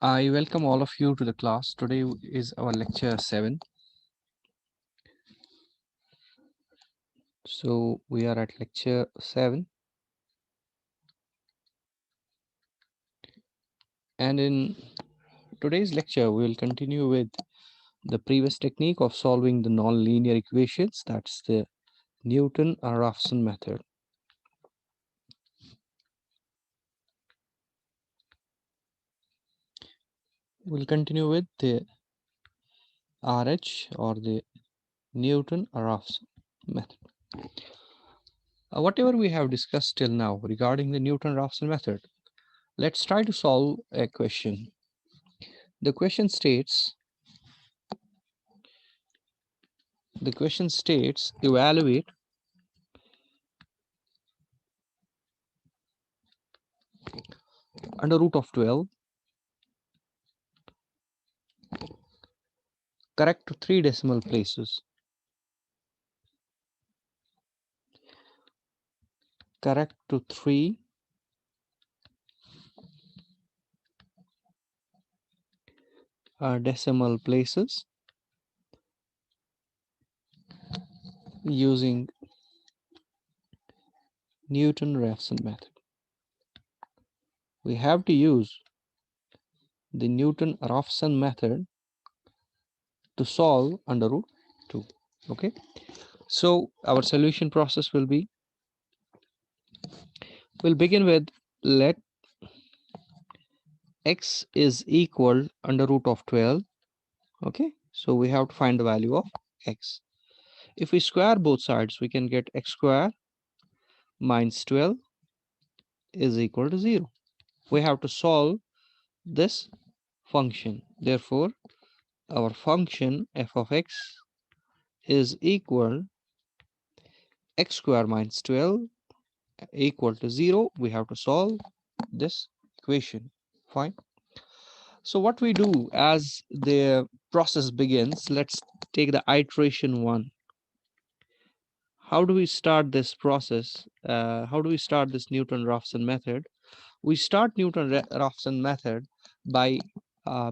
I welcome all of you to the class. Today is our lecture 7. So we are at lecture 7, and in today's lecture we will continue with the previous technique of solving the non-linear equations. That's the Newton-Raphson method. We'll continue with the RH or the Newton-Raphson method. Whatever we have discussed till now regarding the Newton-Raphson method, let's try to solve a question. The question states evaluate under root of 12 correct to 3 decimal places. Correct to 3 decimal places using Newton-Raphson method. We have to use the Newton-Raphson method to solve under root 2. Okay, so our solution process will be, we'll begin with let x is equal under root of 12. Okay, so we have to find the value of x. If we square both sides, we can get x square minus 12 is equal to 0. We have to solve this function. Therefore, our function f of x is equal x square minus 12 equal to 0. We have to solve this equation. Fine. So what we do as the process begins, let's take the iteration 1. How do we start this process? How do we start this Newton-Raphson method? We start Newton-Raphson method by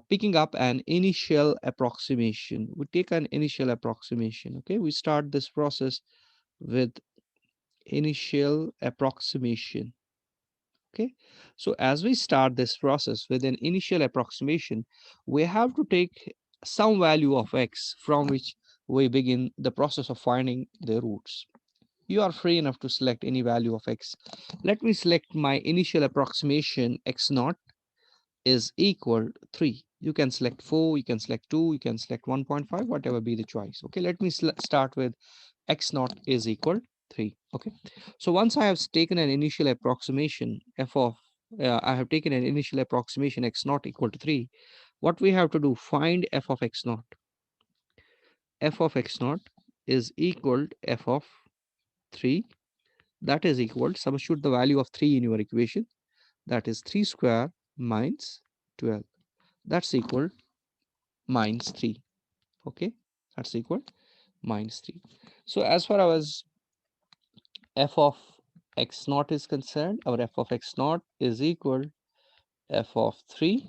picking up an initial approximation. We take an initial approximation. Okay, we start this process with initial approximation. Okay, so as we start this process with an initial approximation, we have to take some value of x from which we begin the process of finding the roots. You are free enough to select any value of x. Let me select my initial approximation x naught is equal 3. You can select 4, you can select 2, you can select 1.5, whatever be the choice. Okay, let me start with x naught is equal 3. Okay, so once I have taken an initial approximation I have taken an initial approximation x naught equal to 3. What we have to do, find f of x naught. F of x naught is equal to f of 3. That is equal, substitute the value of 3 in your equation. That is 3 square minus 12. That's equal minus 3. Okay, that's equal minus 3. So as far as f of x naught is concerned, our f of x naught is equal f of 3,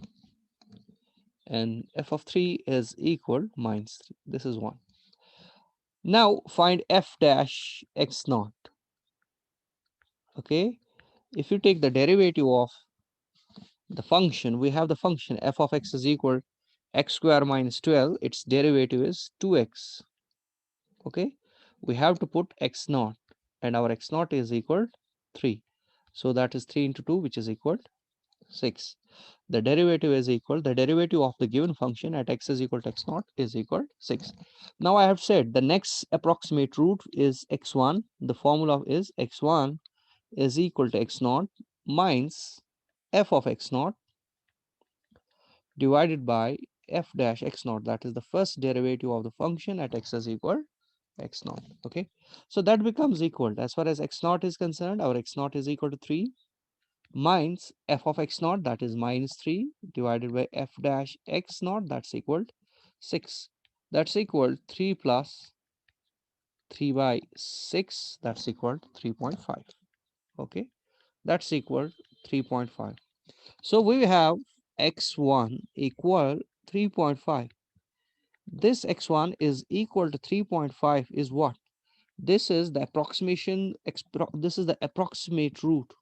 and f of 3 is equal minus 3. This is 1. Now find f dash x naught. Okay, if you take the derivative of the function, we have the function f of x is equal x square minus 12. Its derivative is 2x. Okay, we have to put x naught, and our x naught is equal 3. So that is 3 into 2, which is equal 6. The derivative is equal, the derivative of the given function at x is equal to x naught is equal 6. Now I have said the next approximate root is x1. The formula is x1 is equal to x naught minus f of x naught divided by f dash x naught. That is the first derivative of the function at x is equal x naught. Okay, so that becomes equal, as far as x naught is concerned, our x naught is equal to 3 minus f of x naught, that is minus 3, divided by f dash x naught, that's equal to 6. That's equal 3 plus 3 by 6, that's equal to 3.5. Okay, that's equal 3.5. So we have x1 equal 3.5. This x1 is equal to 3.5 is what? This is the approximation, this is the approximate root.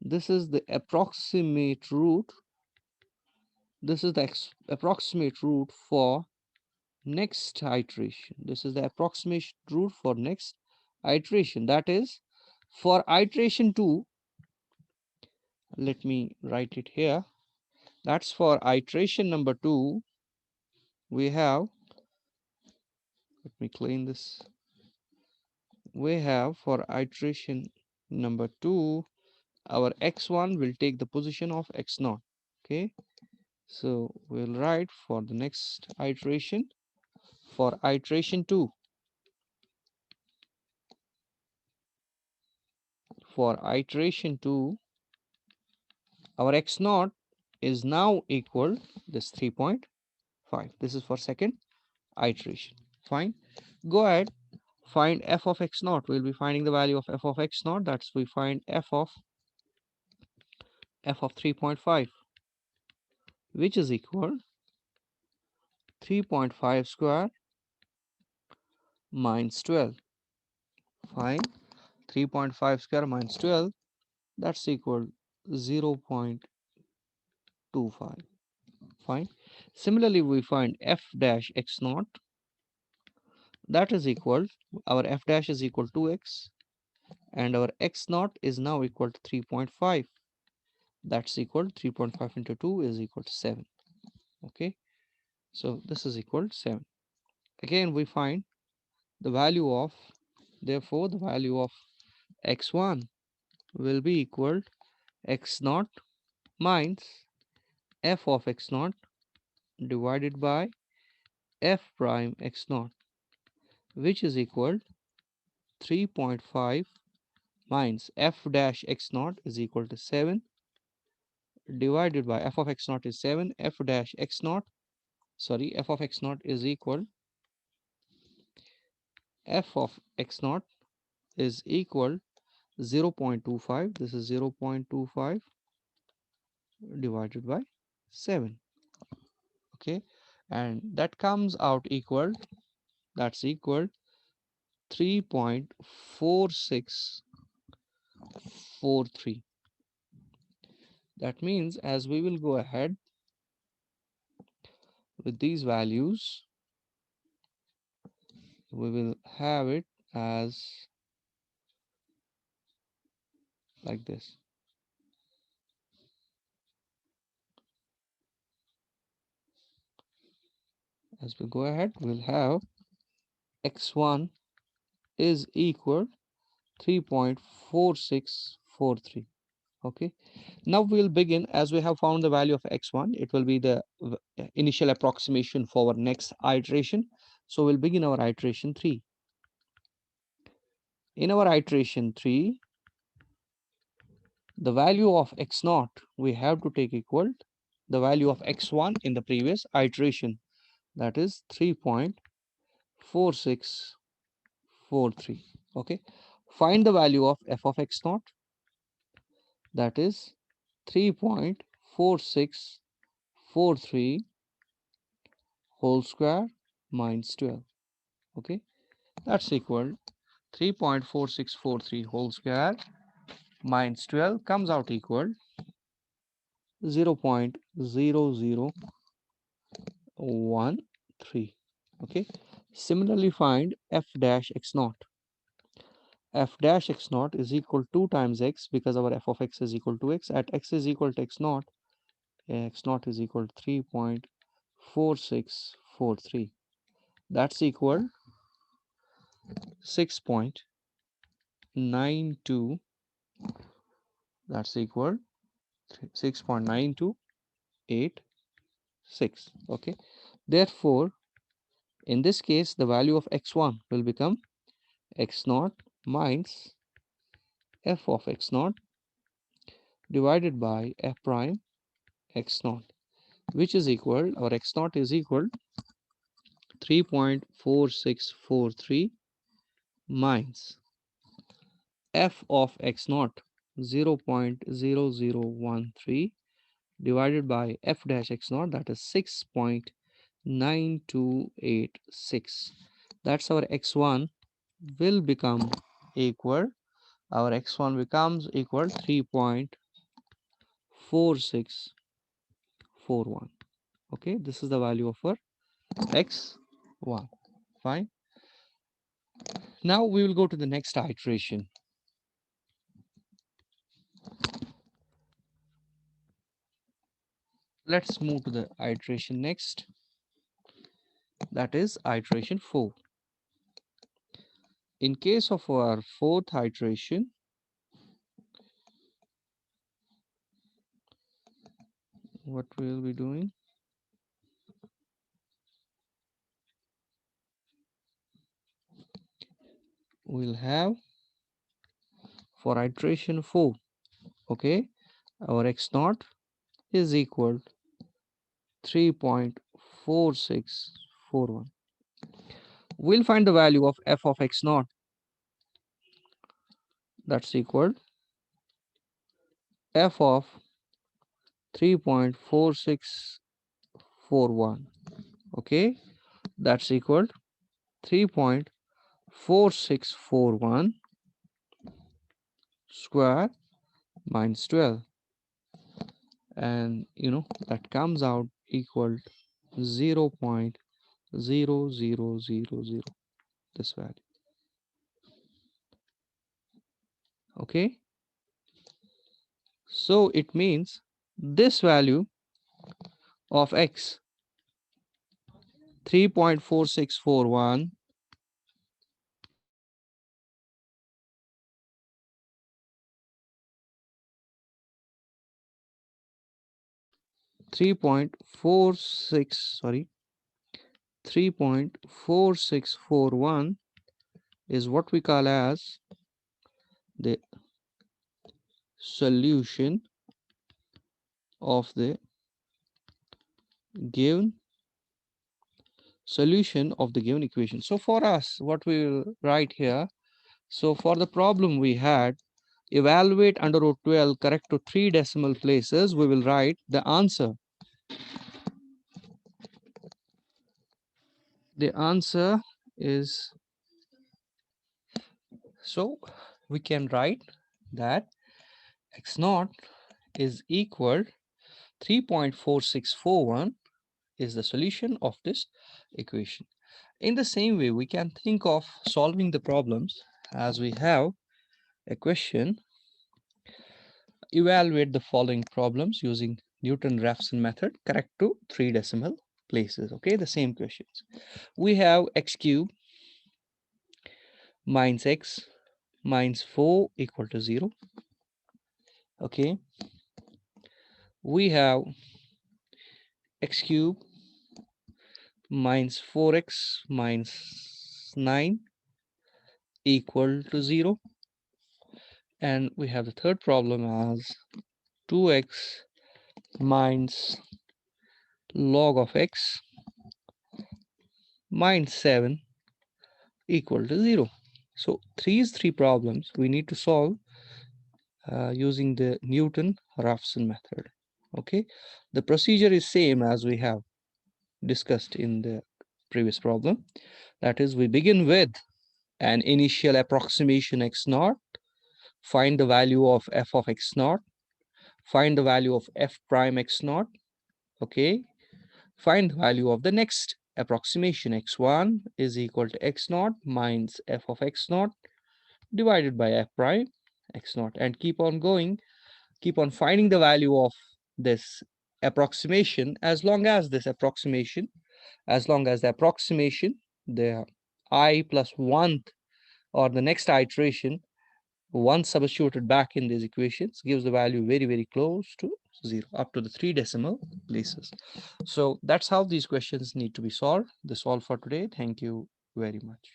This is the approximate root. This is the approximate root for next iteration. This is the approximation root for next iteration. That is for iteration 2. Let me write it here. That's for iteration number 2. We have, let me clean this. We have for iteration number 2, our x1 will take the position of x0. Okay, so we'll write for the next iteration, for iteration 2, for iteration 2, our x0 is now equal this 3.5. This is for second iteration. Fine. Go ahead, find f of x0. We'll be finding the value of f of x0. That's we find f of 3.5, which is equal 3.5 square minus 12. Fine. 3.5 square minus 12, that's equal 0.25. Fine. Similarly, we find f dash x naught, that is equal, our f dash is equal to x, and our x naught is now equal to 3.5. That's equal 3.5 into 2 is equal to 7. Okay, so this is equal to 7. Again, we find the value of, therefore the value of x1 will be equal x naught minus f of x naught divided by f prime x naught, which is equal 3.5 minus f dash x naught is equal to 7 divided by f of x naught is 7, f dash x naught, sorry, f of x naught is equal, f of x naught is equal 0.25. This is 0.25 divided by 7. Okay, and that comes out equal, that's equal 3.4643. That means as we will go ahead with these values, we will have it as like this. As we go ahead, we'll have x1 is equal 3.4643. Okay, now we'll begin. As we have found the value of x1, it will be the initial approximation for our next iteration. So we'll begin our iteration 3. In our iteration 3, the value of x0 we have to take equal the value of x1 in the previous iteration, that is 3.4643. Okay, find the value of f of x0, that is 3.4643 whole square minus 12. Okay, that's equal 3.4643 whole square minus 12 comes out equal 0.0013. Okay, similarly find f dash x naught. F dash x naught is equal to 2 times x, because our f of x is equal to x. At x is equal to x naught is equal to 3.4643. That's equal 6.92. That's equal 6.9286. Okay, therefore in this case the value of x1 will become x0 minus f of x0 divided by f prime x0, which is equal, our x0 is equal 3.4643 minus f of x0 0.0013 divided by f dash x naught, that is 6.9286. That's our x1 will become equal, our x1 becomes equal 3.4641. Okay, this is the value of our x1. Fine. Now we will go to the next iteration. Let's move to the iteration next. That is iteration 4. In case of our fourth iteration, what we will be doing, we'll have for iteration 4, okay, our x naught is equal 3.4641. We'll find the value of f of x naught, that's equal f of 3.4641. Okay, that's equal 3.4641 square minus 12, and that comes out equal 0.0000, this value. Okay, so it means this value of x, 3.4641, sorry, 3.4641 is what we call as the solution of the given equation. So for us, what we will write here, so for the problem we had, evaluate under root 12 correct to 3 decimal places, we will write the answer. The answer is, so we can write that x naught is equal 3.4641 is the solution of this equation. In the same way, we can think of solving the problems as we have a question. Evaluate the following problems using Newton-Raphson method, correct to 3 decimal places. Okay, the same questions. We have x cube minus x minus 4 equal to 0. Okay, we have x cube minus 4x minus 9 equal to 0. And we have the third problem as 2x minus log of x minus 7 equal to 0. So these three problems we need to solve using the Newton-Raphson method. Okay, the procedure is same as we have discussed in the previous problem. That is, we begin with an initial approximation x naught, find the value of f of x naught, find the value of f prime x naught. Okay, find the value of the next approximation x1 is equal to x naught minus f of x naught divided by f prime x naught, and keep on going, keep on finding the value of this approximation as long as the approximation, the I plus 1 or the next iteration once substituted back in these equations gives the value very, very close to 0 up to the 3 decimal places. So that's how these questions need to be solved. That's all for today. Thank you very much.